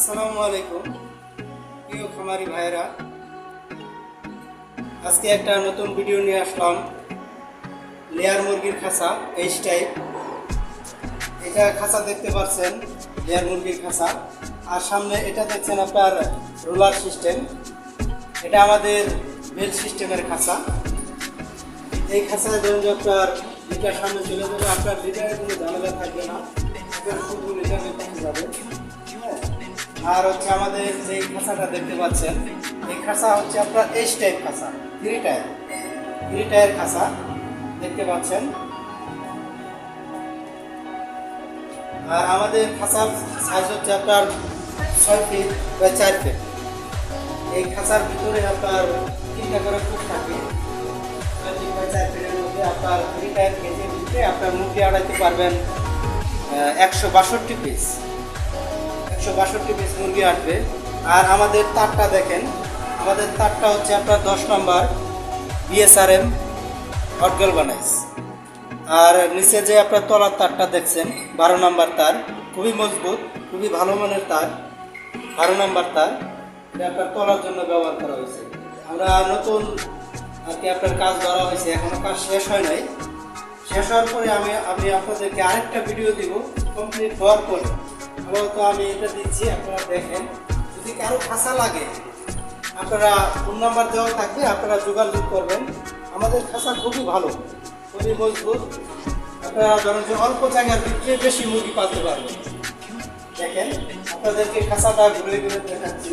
আসসালামু আলাইকুম প্রিয় খামারি ভাইরা, আজকে একটা নতুন ভিডিও নিয়ে আসলাম। লেয়ার মুরগির খাঁচা এইচ টাইপ, এটা খাঁচা দেখতে পাচ্ছেন, লেয়ার মুরগির খাঁচা। আর সামনে এটা দেখছেন আপনার রোলার সিস্টেম, এটা আমাদের বেল সিস্টেমের খাঁচা। এই খাঁচায় ধরুন যে আপনার লিটার সামনে চলে যাবে, আপনার লিটারের কোনো ঝামেলা থাকবে না, শুধু লিটারে কমে যাবে। আর হচ্ছে আমাদের যে খাঁচাটা দেখতে পাচ্ছেন, এই খাঁচা হচ্ছে আপনার এইচ টাইপ খাঁচা, থ্রি টায়ার খাঁচা দেখতে পাচ্ছেন। আর আমাদের খাঁচার সাইজ হচ্ছে আপনার 6 ফিট বা 4 ফিট। এই খাঁচার ভিতরে আপনার 3টা করে ফুট থাকে, 6 ফিট বা 4 ফিটের মধ্যে আপনার থ্রি টায়ার কেজের ভিতরে আপনার মুরগি আড়াইতে পারবেন 162 পিস। 162 পিস মুরগি আসবে। আর আমাদের তারটা দেখেন, আমাদের তারটা হচ্ছে আপনার 10 নম্বর BSRM হট গ্যালভানাইজ। আর নিচে যে আপনার তলার তারটা দেখছেন 12 নম্বর তার, খুবই মজবুত, খুবই ভালো মানের তার, 12 নম্বর তার। এটা আপনার তলার জন্য ব্যবহার করা হয়েছে। আমরা নতুন আর কি আপনার কাজ ধরা হয়েছে, এখনো কাজ শেষ হয় নাই। শেষ হওয়ার পরে আমি আপনাদেরকে আরেকটা ভিডিও দিব কমপ্লিট হওয়ার পরে। তো আমি এটা দিচ্ছি, আপনারা দেখেন। যদি কারো খাঁচা লাগে আপনারা ফোন নাম্বার দেওয়া থাকবে, আপনারা যোগাযোগ করবেন। আমাদের খাঁচা খুবই ভালো, খুবই মজবুত। আপনারা ধরেন যে অল্প জায়গার ভিতরে বেশি মুরগি পালতে পারবেন। দেখেন, আপনাদেরকে খাঁচাটা ঘুরে ঘুরে দেখাচ্ছি।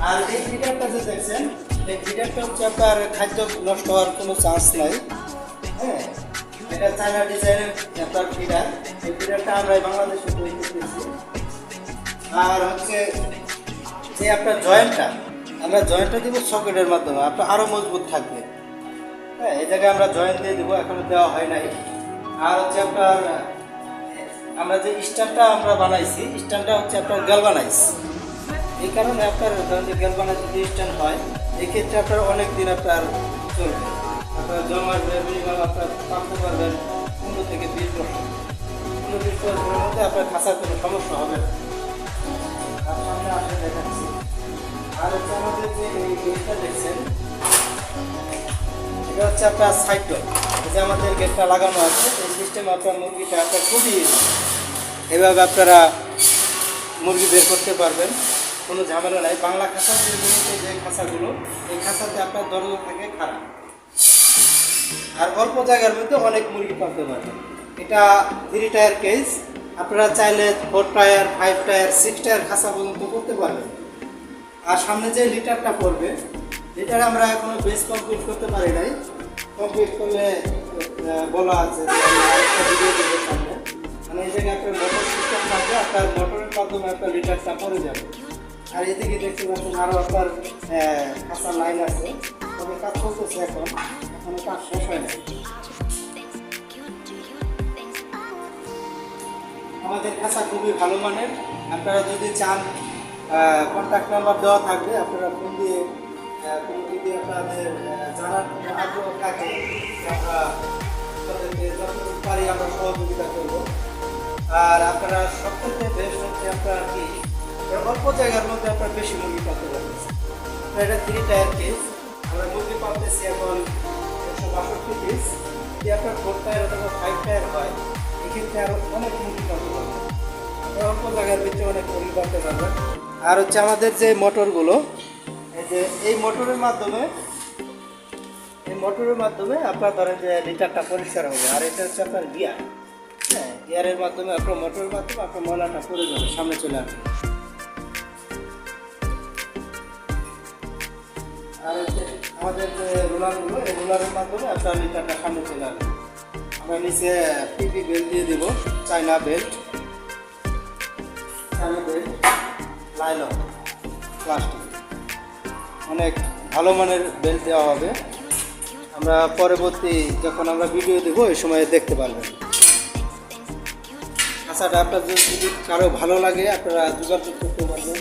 আর এই ফিডারটা যে দেখছেন, এই ফিডারটা হচ্ছে আপনার খাদ্য নষ্ট হওয়ার কোনো চান্স নাই। হ্যাঁ, এটা চায়না ডিজাইনের আপনার ফিডার। এই ফিডারটা আমরা বাংলাদেশে তৈরি করতেছি। আর হচ্ছে যে আপনার জয়েন্টটা, আমরা জয়েন্টটা দিব সকেটের মাধ্যমে, আপনার আরও মজবুত থাকবে। হ্যাঁ, এই জায়গায় আমরা জয়েন্ট দিয়ে দেবো, এখনো দেওয়া হয় নাই। আর হচ্ছে আপনার আমরা যে স্ট্যান্ডটা আমরা বানাইছি, স্ট্যান্ডটা হচ্ছে আপনার গ্যালভানাইজ। এই কারণে আপনার ধরেন যে গ্যালভানাইজ যদি স্ট্যান্ড হয়, এক্ষেত্রে আপনার অনেক দিন আপনার চলবে। আপনার জমা মিনিমাম আপনার পালতে পারবেন 15 থেকে 20 বছর। 15-20 বছরের মধ্যে আপনার খাঁচার কোনো সমস্যা হবে না। তার সামনে আসলে দেখাচ্ছি। আর হচ্ছে আমাদের যে এই গেটটা দেখছেন, এটা হচ্ছে আপনার সাইড ডোর। যে আমাদের গেটটা লাগানো আছে, এই সিস্টেম আপনার মুরগিটা আপনার খুবই এভাবে আপনারা মুরগি বের করতে পারবেন, কোনো ঝামেলা নাই। বাংলা খাঁচা যে খাঁচাগুলো, এই খাঁচাতে আপনার দরজা থাকে খারাপ। আর অল্প জায়গার মধ্যে অনেক মুরগি পালতে পারবেন। এটা 3 টায়ার কেজ, আপনারা চাইলে 4 টায়ার, 5 টায়ার, 6 টায়ার খাঁচা পর্যন্ত করতে পারবেন। আর সামনে যে লিটারটা পড়বে, লিটার আমরা এখনো বেস কমপ্লিট করতে পারি নাই। কমপ্লিট করলে বলা আছে সামনে, মানে এই জায়গায় আপনার মোটর সিস্টেম থাকবে, আপনার মোটরের মাধ্যমে আপনার লিটারটা পড়ে যাবে। আর এদিকে দেখতে পাচ্ছেন আরও আপনার খাঁচার লাইন আছে, তবে কাজ চলতেছে, এখনো কাজ শেষ হয় না। আমাদের খাঁচা খুবই ভালো মানের। আপনারা যদি চান, কন্ট্যাক্ট নাম্বার দেওয়া থাকবে, আপনারা ফোন দিয়ে কোনো যদি আপনাদের জানার আগ্রহ থাকে, আমরা তাদেরকে যতটুকু পারি আমরা সহযোগিতা করব। আর আপনারা সবথেকে বেস্ট হচ্ছে আপনার কি অল্প জায়গার মধ্যে আপনার বেশি মুরগি পালতে পারবেন। এটা 3 টায়ার কেস, আমরা মুরগি পালতেছি এখন 162 পিস। যদি আপনার 4 টায়ার অথবা 5 টায়ার হয়, এক্ষেত্রে আরও অনেক মুরগি পালতে পারবেন, অল্প জায়গার ভিতরে অনেক মুরগি পালতে পারবেন। আর হচ্ছে আমাদের যে মোটরগুলো, এই মোটরের মাধ্যমে আপনার ধরেন যে লিটারটা পরিষ্কার হবে। আর এটা হচ্ছে আপনার গিয়ার। হ্যাঁ, গিয়ারের মাধ্যমে আপনার মোটরের মাধ্যমে আপনার ময়লাটা পড়ে যাবে, সামনে চলে আসবে। আর হচ্ছে আমাদের যে রোলারগুলো, এই রোলারের মাধ্যমে আপনার লিটারটা সামনে চলে আসবে। আমরা নিচে পিপি বেল্ট দিয়ে দেবো, চায়না বেল্ট, লাইলন প্লাস্টিক, অনেক ভালো মানের বেল্ট দেওয়া হবে। আমরা পরবর্তী যখন আমরা ভিডিও দেবো এই সময় দেখতে পারবেন। খাঁচাটা আপনার যদি কারো ভালো লাগে, আপনারা যোগাযোগ করতে পারবেন।